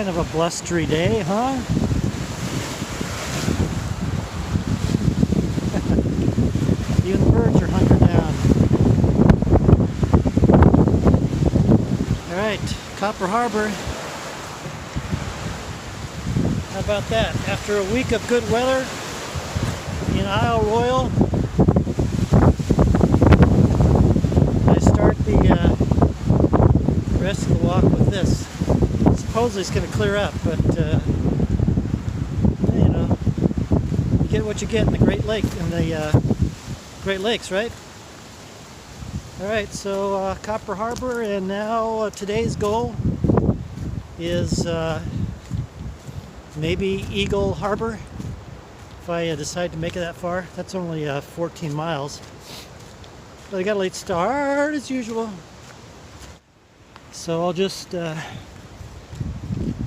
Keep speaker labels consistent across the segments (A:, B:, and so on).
A: kind of a blustery day, huh? Even the birds are hunkered down. Alright, Copper Harbor. How about that? After a week of good weather in Isle Royal, I start the rest of the walk with this. Supposedly it's going to clear up, but you know, you get what you get in the Great Lakes, right? All right, so Copper Harbor, and now today's goal is maybe Eagle Harbor. If I decide to make it that far, that's only 14 miles. But I got a late start as usual. So I'll just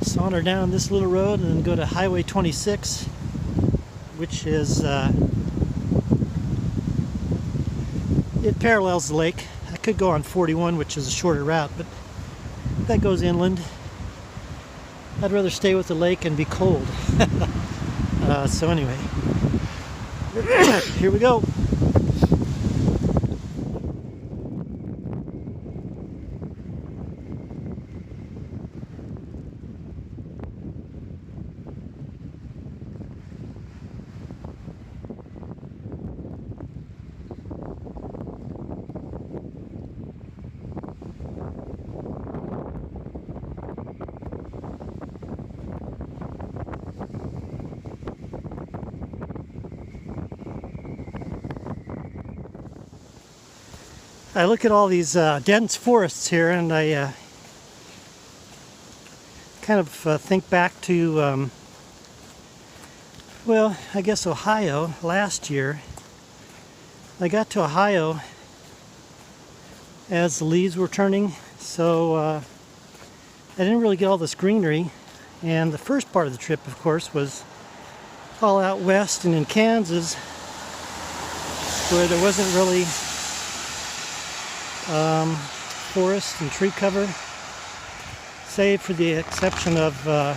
A: saunter down this little road and then go to Highway 26, which is, it parallels the lake. I could go on 41, which is a shorter route, but that goes inland. I'd rather stay with the lake and be cold. So anyway, here we go. I look at all these dense forests here, and I kind of think back to, well, I guess Ohio last year. I got to Ohio as the leaves were turning, so I didn't really get all this greenery. And the first part of the trip, of course, was all out west and in Kansas, where there wasn't really forest and tree cover, save for the exception of the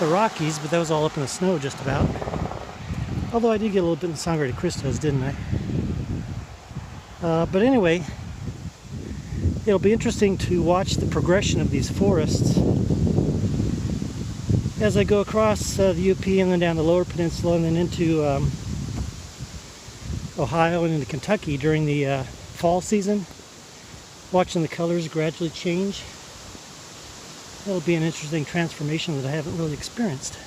A: Rockies, but that was all up in the snow just about. Although I did get a little bit in Sangre de Cristos, didn't I? But anyway, it'll be interesting to watch the progression of these forests as I go across the UP and then down the Lower Peninsula and then into Ohio and into Kentucky during the fall season, watching the colors gradually change. That'll be an interesting transformation that I haven't really experienced.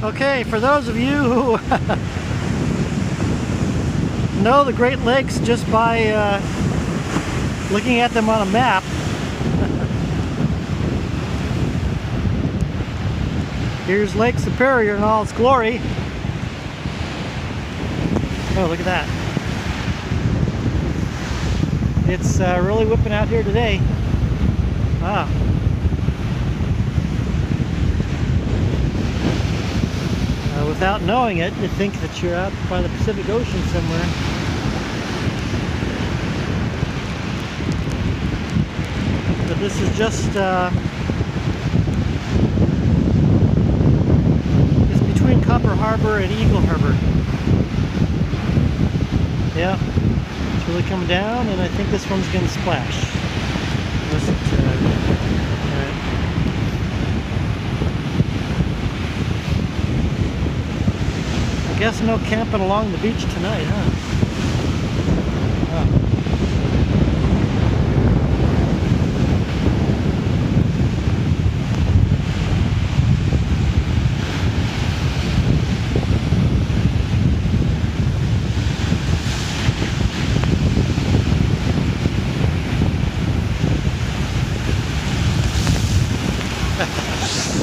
A: Okay, for those of you who know the Great Lakes just by looking at them on a map, here's Lake Superior in all its glory. Oh, look at that. It's really whipping out here today. Wow. Without knowing it, you'd think that you're out by the Pacific Ocean somewhere. But this is just Copper Harbor and Eagle Harbor. Yeah, it's really coming down, and I think this one's going to splash. I guess no camping along the beach tonight, huh? Oh.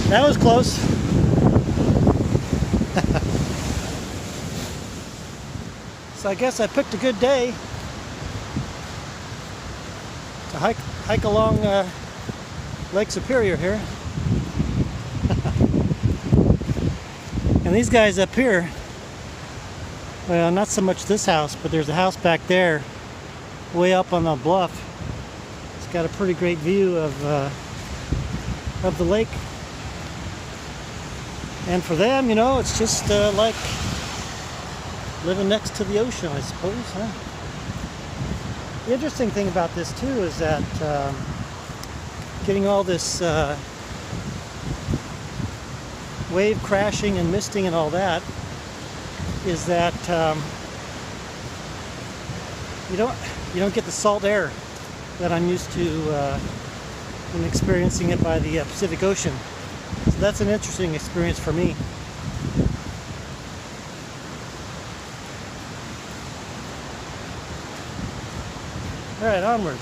A: That was close. So I guess I picked a good day to hike along Lake Superior here. And these guys up here Well, not so much this house, but there's a house back there, way up on the bluff. It's got a pretty great view of the lake. And for them, you know, it's just like living next to the ocean, I suppose, huh? The interesting thing about this too is that getting all this wave crashing and misting and all that is that you don't get the salt air that I'm used to when experiencing it by the Pacific Ocean. So that's an interesting experience for me. All right, onward.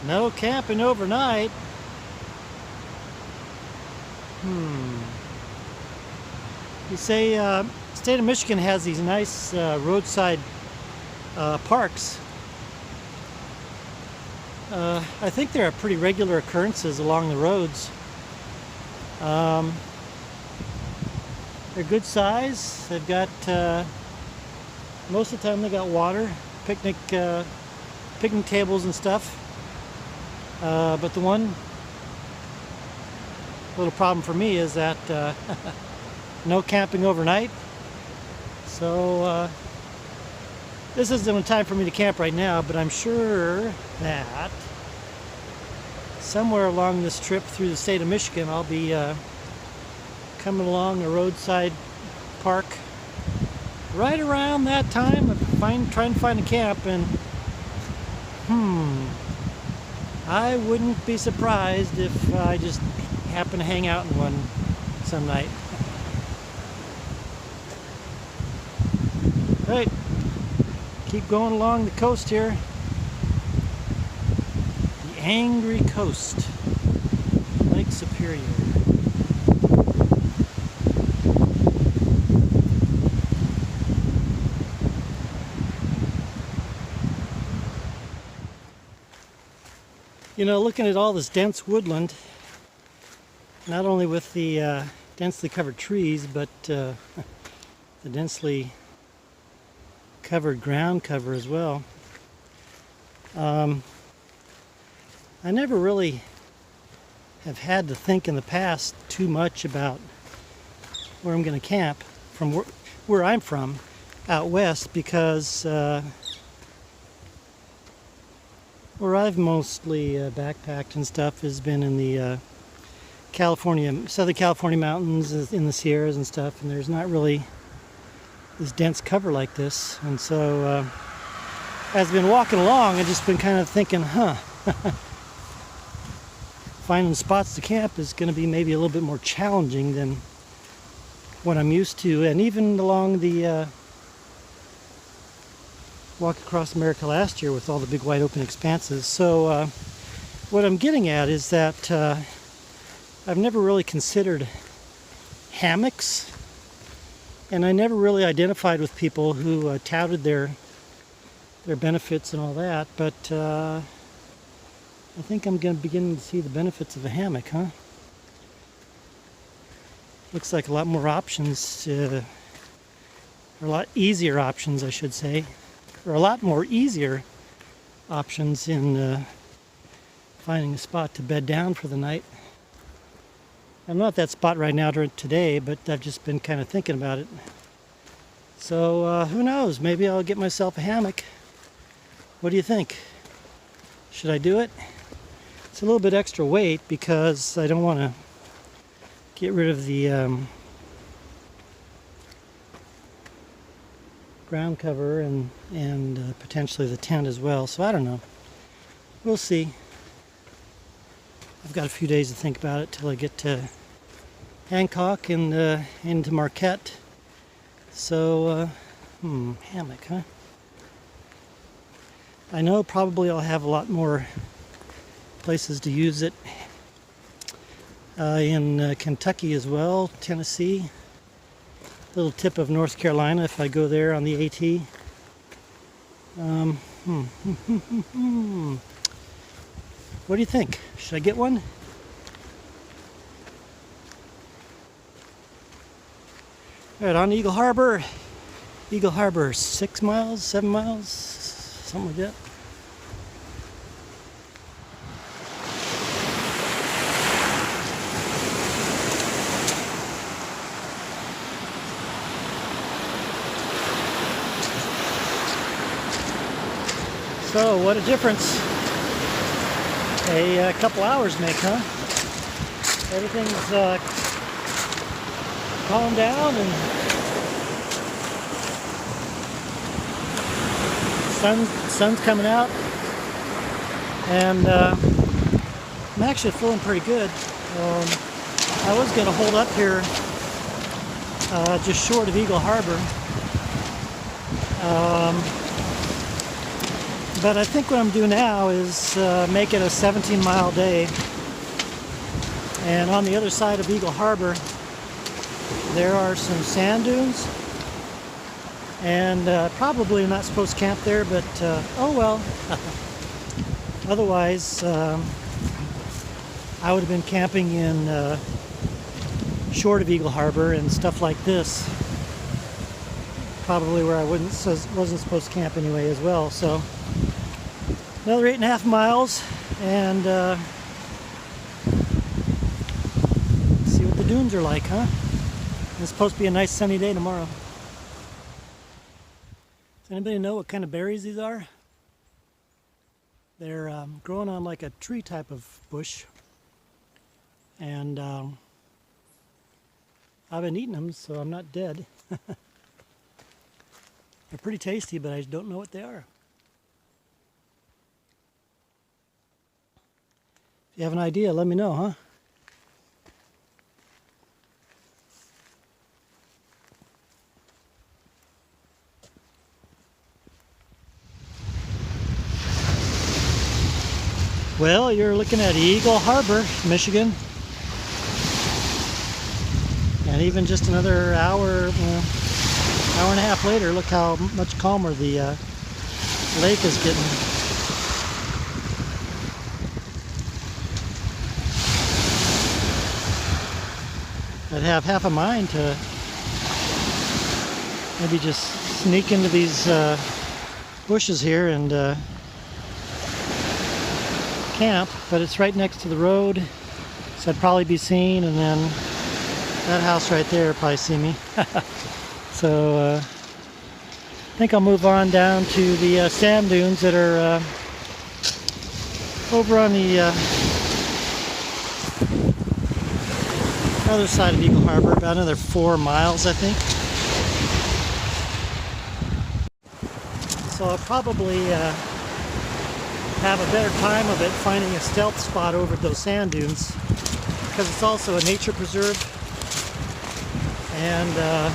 A: No camping overnight. You say state of Michigan has these nice roadside parks. I think there are pretty regular occurrences along the roads. They're good size. They've got most of the time they got water, picnic tables and stuff. But the one little problem for me is that no camping overnight. So this isn't the time for me to camp right now, but I'm sure that somewhere along this trip through the state of Michigan, I'll be coming along a roadside park right around that time of trying to find a camp, and I wouldn't be surprised if I just happen to hang out in one some night. Right, keep going along the coast here. The Angry Coast, Lake Superior. You know, looking at all this dense woodland, not only with the densely covered trees, but the densely covered ground cover as well. I never really have had to think in the past too much about where I'm going to camp from where I'm from out west, because where I've mostly backpacked and stuff has been in the Southern California mountains, in the Sierras and stuff, and there's not really this dense cover like this. And so as I've been walking along, I've just been kind of thinking, finding spots to camp is going to be maybe a little bit more challenging than what I'm used to. And even along the walk across America last year with all the big wide open expanses. So what I'm getting at is that I've never really considered hammocks, and I never really identified with people who touted their benefits and all that, but I think I'm going to begin to see the benefits of a hammock, huh? Looks like a lot more options, or a lot easier options, I should say, or a lot more easier options in finding a spot to bed down for the night. I'm not at that spot right now today, but I've just been kind of thinking about it. So who knows, maybe I'll get myself a hammock. What do you think? Should I do it? It's a little bit extra weight because I don't want to get rid of the ground cover and potentially the tent as well. So I don't know. We'll see. I've got a few days to think about it till I get to Hancock and into Marquette. So, hammock, huh? I know probably I'll have a lot more places to use it in Kentucky as well, Tennessee. Little tip of North Carolina if I go there on the AT. What do you think? Should I get one? All right, on to Eagle Harbor. Eagle Harbor, 6 miles, 7 miles, something like that. So, what a difference a couple hours make, huh? Everything's calmed down and sun's coming out, and I'm actually feeling pretty good. I was going to hold up here just short of Eagle Harbor. But I think what I'm doing now is make it a 17-mile day. And on the other side of Eagle Harbor, there are some sand dunes. And probably not supposed to camp there, but oh well. Otherwise, I would have been camping in short of Eagle Harbor and stuff like this. Probably where I wasn't supposed to camp anyway as well. So another 8.5 miles, and see what the dunes are like, huh? It's supposed to be a nice sunny day tomorrow. Does anybody know what kind of berries these are? They're growing on like a tree type of bush, and I've been eating them, so I'm not dead. They're pretty tasty, but I don't know what they are. If you have an idea, let me know, huh? Well, you're looking at Eagle Harbor, Michigan. And even just another hour, hour and a half later, look how much calmer the lake is getting. I'd have half a mind to maybe just sneak into these bushes here and camp, but it's right next to the road, so I'd probably be seen, and then that house right there would probably see me. So I think I'll move on down to the sand dunes that are over on the other side of Eagle Harbor, about another 4 miles, I think. So I'll probably have a better time of it finding a stealth spot over those sand dunes, because it's also a nature preserve, and I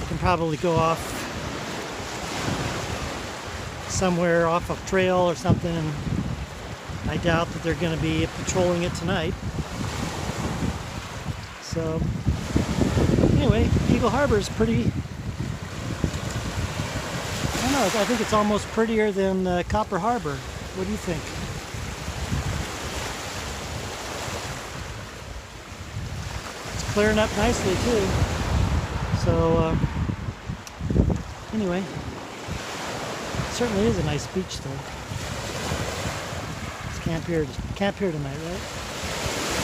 A: can probably go off somewhere off a trail or something, and I doubt that they're going to be patrolling it tonight. So anyway, Eagle Harbor is pretty, I don't know, I think it's almost prettier than Copper Harbor. What do you think? It's clearing up nicely too. So anyway, it certainly is a nice beach though. Let's camp here tonight, right?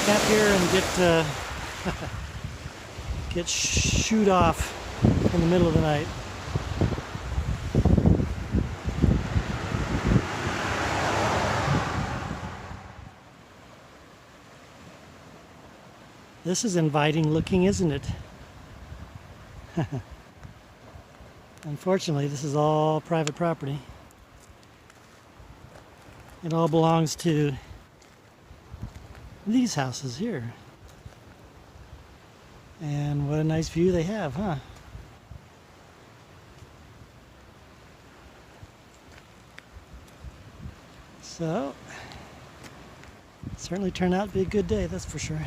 A: Camp here and get shoot off in the middle of the night. This is inviting looking, isn't it? Unfortunately, this is all private property. It all belongs to these houses here. And what a nice view they have, huh? So, certainly turned out to be a good day, that's for sure.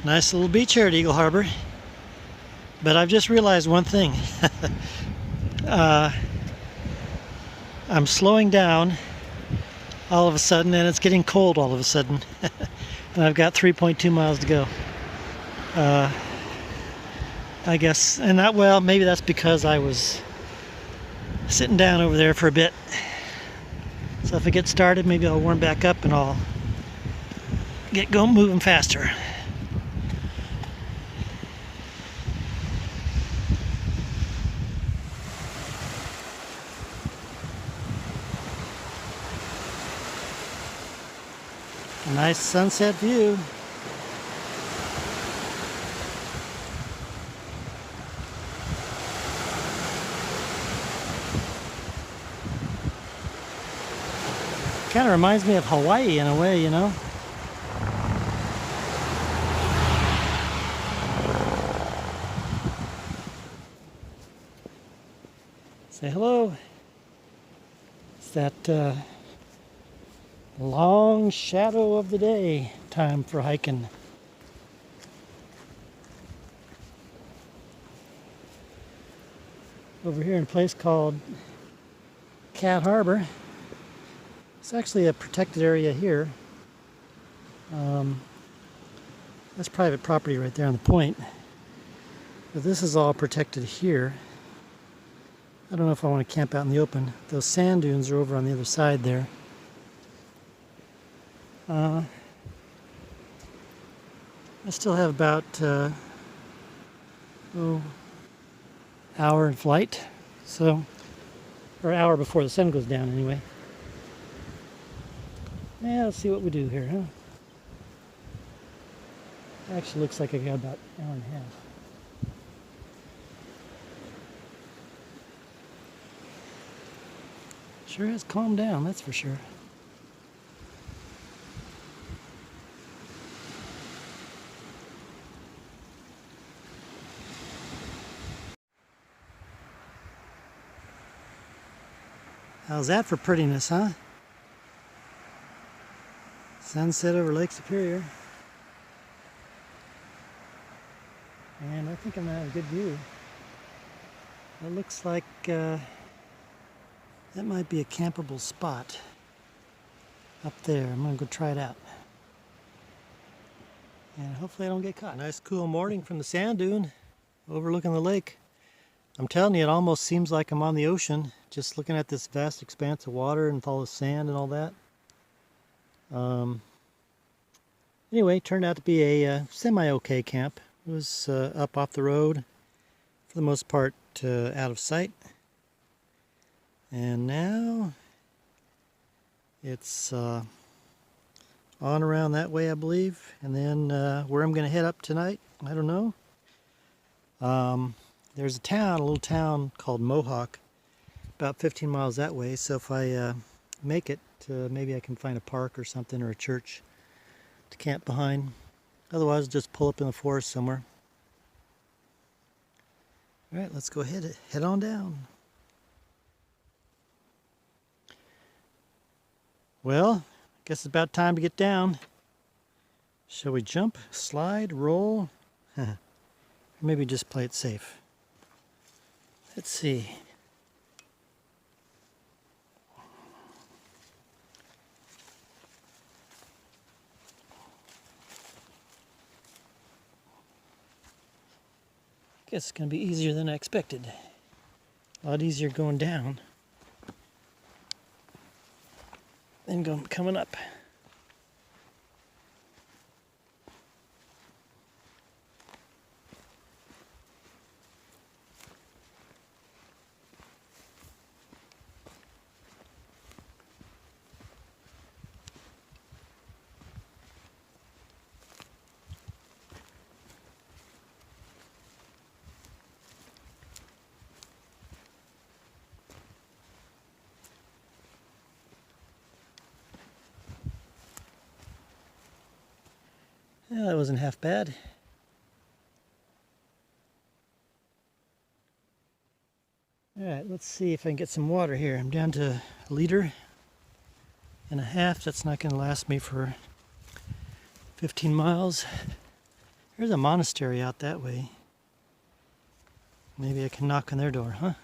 A: Nice little beach here at Eagle Harbor. But I've just realized one thing. I'm slowing down all of a sudden, and it's getting cold all of a sudden. And I've got 3.2 miles to go. I guess, and that, well, maybe that's because I was sitting down over there for a bit. So if I get started, maybe I'll warm back up and I'll get going, moving faster. A nice sunset view. Kind of reminds me of Hawaii in a way, you know. Say hello. It's that long shadow of the day time for hiking. Over here in a place called Cat Harbor. It's actually a protected area here. That's private property right there on the point. But this is all protected here. I don't know if I want to camp out in the open. Those sand dunes are over on the other side there. I still have about hour in flight, so, or hour before the sun goes down anyway. Yeah, let's see what we do here, huh? Actually looks like I got about an hour and a half. Sure has calmed down, that's for sure. How's that for prettiness, huh? Sunset over Lake Superior. And I think I'm gonna have a good view. It looks like that might be a campable spot up there. I'm gonna go try it out. And hopefully I don't get caught. Nice cool morning from the sand dune overlooking the lake. I'm telling you, it almost seems like I'm on the ocean, just looking at this vast expanse of water and all the sand and all that. Anyway, turned out to be a semi-okay camp. It was up off the road, for the most part out of sight. And now it's on around that way, I believe. And then where I'm going to head up tonight, I don't know. There's a little town called Mohawk, about 15 miles that way. So if I make it, maybe I can find a park or something, or a church to camp behind. Otherwise, just pull up in the forest somewhere. All right, let's go head on down. Well, I guess it's about time to get down. Shall we jump, slide, roll? Or maybe just play it safe. Let's see. Guess it's going to be easier than I expected. A lot easier going down than coming up. Yeah, that wasn't half bad. Alright, let's see if I can get some water here. I'm down to 1.5 liters. That's not going to last me for 15 miles. There's a monastery out that way. Maybe I can knock on their door, huh?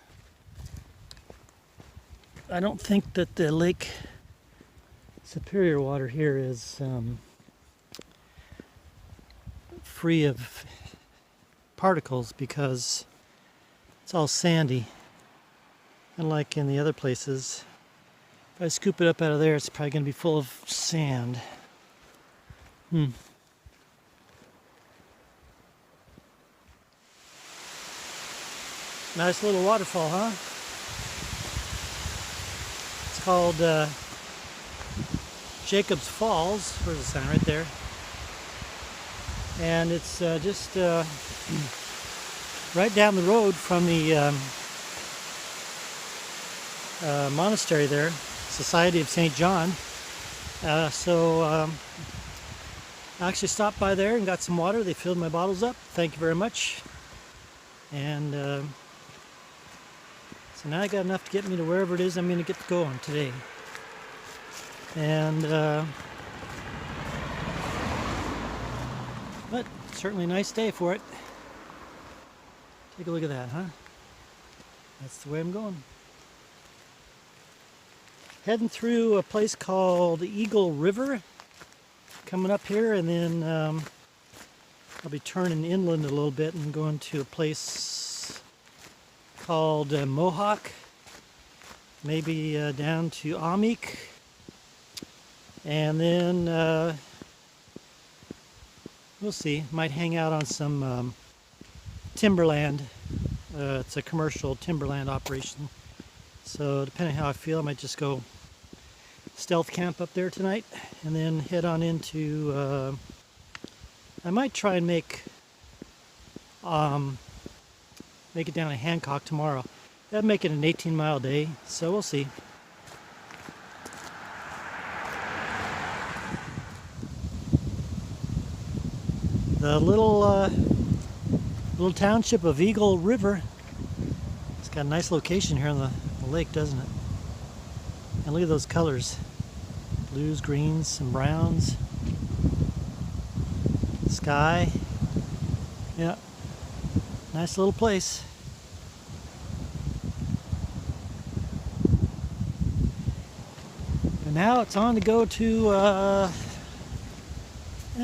A: I don't think that the Lake Superior water here is free of particles because it's all sandy. Unlike in the other places, if I scoop it up out of there, it's probably going to be full of sand. Nice little waterfall, huh? It's called Jacob's Falls. There's a sign right there. And it's just right down the road from the monastery there, Society of St. John. I actually stopped by there and got some water. They filled my bottles up. Thank you very much. And so now I got enough to get me to wherever it is I'm going to get going today. And but certainly a nice day for it. Take a look at that, huh? That's the way I'm going. Heading through a place called Eagle River, coming up here, and then I'll be turning inland a little bit and going to a place called Mohawk, maybe down to Amik, and then we'll see. Might hang out on some timberland. It's a commercial timberland operation. So depending on how I feel, I might just go stealth camp up there tonight and then head on into, I might try and make it down to Hancock tomorrow. That'd make it an 18-mile day, so we'll see. The little township of Eagle River. It's got a nice location here on the lake, doesn't it? And look at those colors. Blues, greens, some browns. Sky. Yeah. Nice little place. And now it's on to go to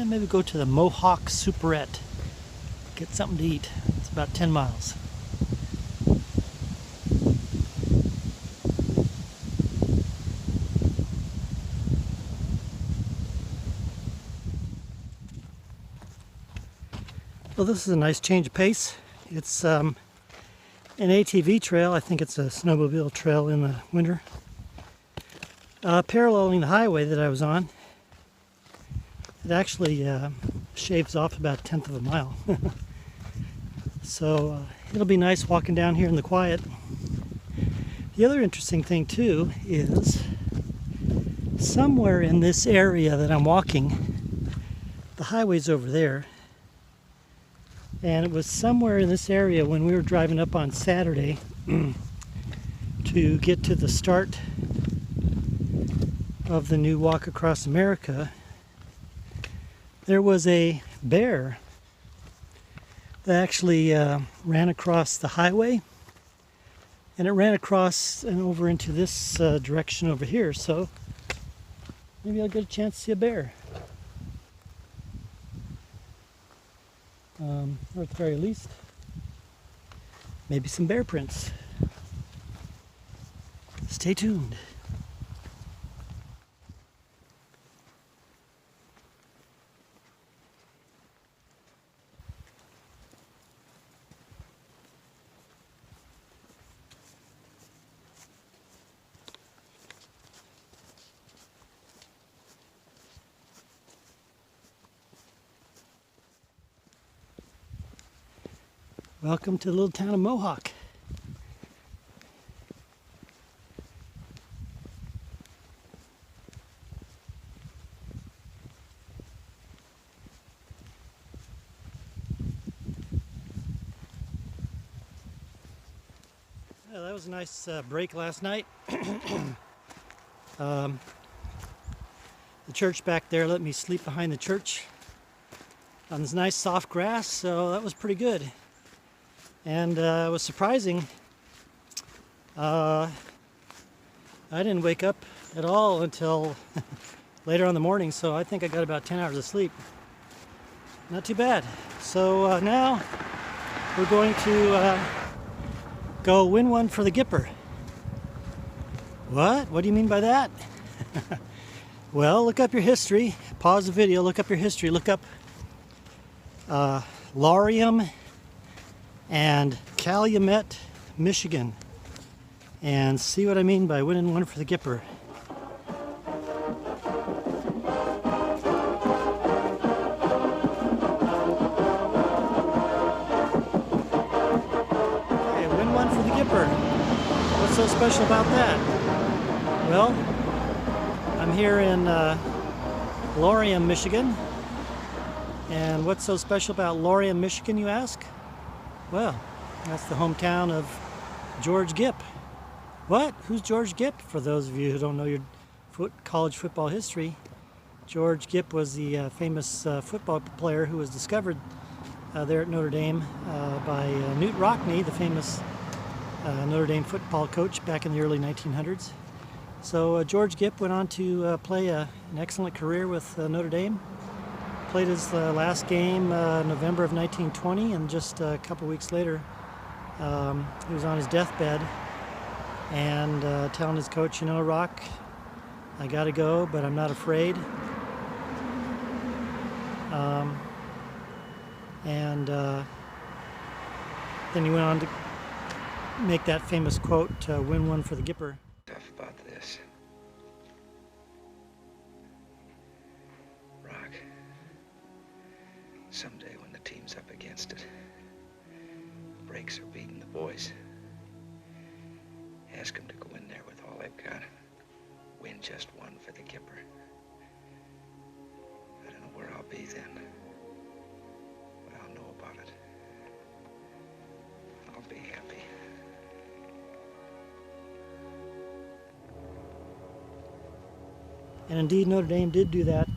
A: maybe go to the Mohawk Superette. Get something to eat. It's about 10 miles. Well, this is a nice change of pace. It's an ATV trail. I think it's a snowmobile trail in the winter. Paralleling the highway that I was on. It actually shaves off about 1/10 of a mile. So it'll be nice walking down here in the quiet. The other interesting thing too is somewhere in this area that I'm walking, the highway's over there. And it was somewhere in this area when we were driving up on Saturday to get to the start of the new Walk Across America. There was a bear that actually ran across the highway, and it ran across and over into this direction over here. So maybe I'll get a chance to see a bear. Or at the very least, maybe some bear prints. Stay tuned. Welcome to the little town of Mohawk. Yeah, that was a nice break last night. The church back there let me sleep behind the church on this nice soft grass, so that was pretty good. And it was surprising. I didn't wake up at all until later on in the morning, so I think I got about 10 hours of sleep. Not too bad. So now we're going to go win one for the Gipper. What? What do you mean by that? Well, look up your history. Pause the video, look up your history. Look up Laurium and Calumet, Michigan, and see what I mean by winning one for the Gipper. Okay, win one for the Gipper. What's so special about that? Well, I'm here in Laurium, Michigan. And what's so special about Laurium, Michigan, you ask? Well, that's the hometown of George Gipp. What? Who's George Gipp? For those of you who don't know your college football history, George Gipp was the famous football player who was discovered there at Notre Dame by Newt Rockne, the famous Notre Dame football coach back in the early 1900s. So George Gipp went on to play an excellent career with Notre Dame. Played his last game November of 1920, and just a couple weeks later he was on his deathbed and telling his coach, you know, Rock, I gotta go, but I'm not afraid. Then he went on to make that famous quote, win one for the Gipper.
B: Stuff about this. Rock, someday when the team's up against it, breaks are beating the boys, ask them to go in there with all they've got. Win just one for the Gipper. I don't know where I'll be then, but I'll know about it. I'll be happy.
A: And indeed, Notre Dame did do that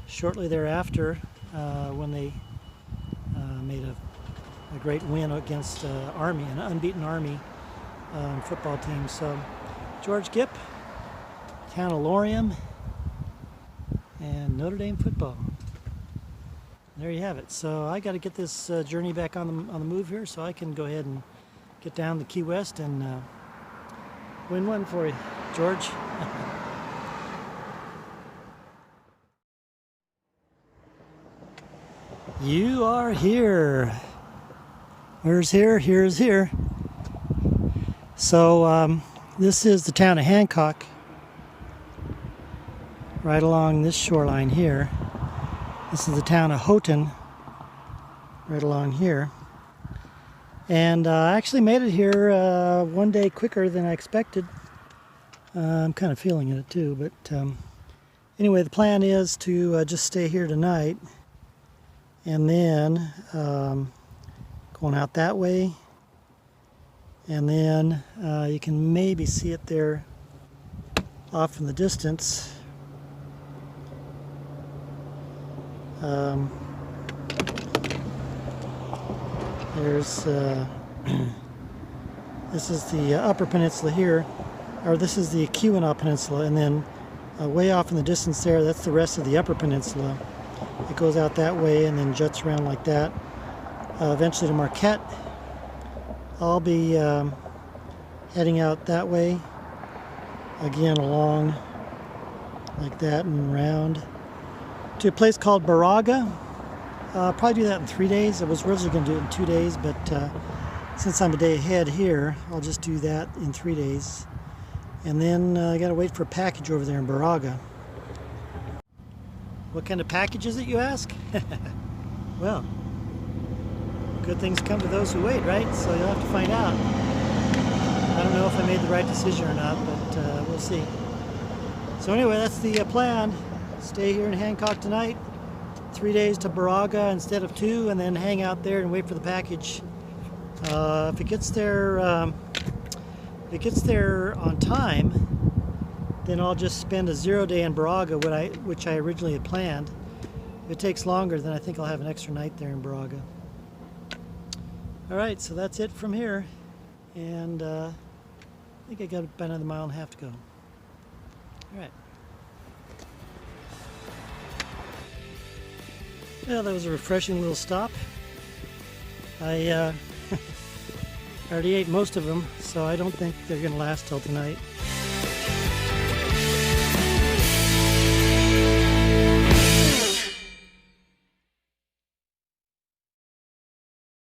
A: shortly thereafter when they made a great win against Army, an unbeaten Army football team. So George Gipp, town of Laurium, and Notre Dame football. There you have it. So I got to get this journey back on the move here, so I can go ahead and get down to Key West and win one for you, George. You are here. Where's here? Here's here. So this is the town of Hancock, right along this shoreline here. This is the town of Houghton, right along here. And I actually made it here one day quicker than I expected. I'm kind of feeling it too, but anyway, the plan is to just stay here tonight. And then going out that way, and then you can maybe see it there off in the distance. There's this is the Upper Peninsula here, or this is the Keweenaw Peninsula, and then way off in the distance there, that's the rest of the Upper Peninsula. It goes out that way and then juts around like that, eventually to Marquette. I'll be heading out that way, again along like that and around to a place called Baraga. Probably do that in 3 days. I was originally going to do it in 2 days, but since I'm a day ahead here, I'll just do that in 3 days. And then I got to wait for a package over there in Baraga. What kind of package is it, you ask? Well, good things come to those who wait, right? So you'll have to find out. I don't know if I made the right decision or not, but we'll see. So anyway, that's the plan. Stay here in Hancock tonight, 3 days to Baraga instead of 2, and then hang out there and wait for the package. If it gets there If it gets there on time, then I'll just spend a 0-day in Braga, which I originally had planned. If it takes longer, then I think I'll have an extra night there in Braga. Alright, so that's it from here. And I think I got about another 1.5 miles to go. Alright. Well, that was a refreshing little stop. I already ate most of them, so I don't think they're going to last till tonight.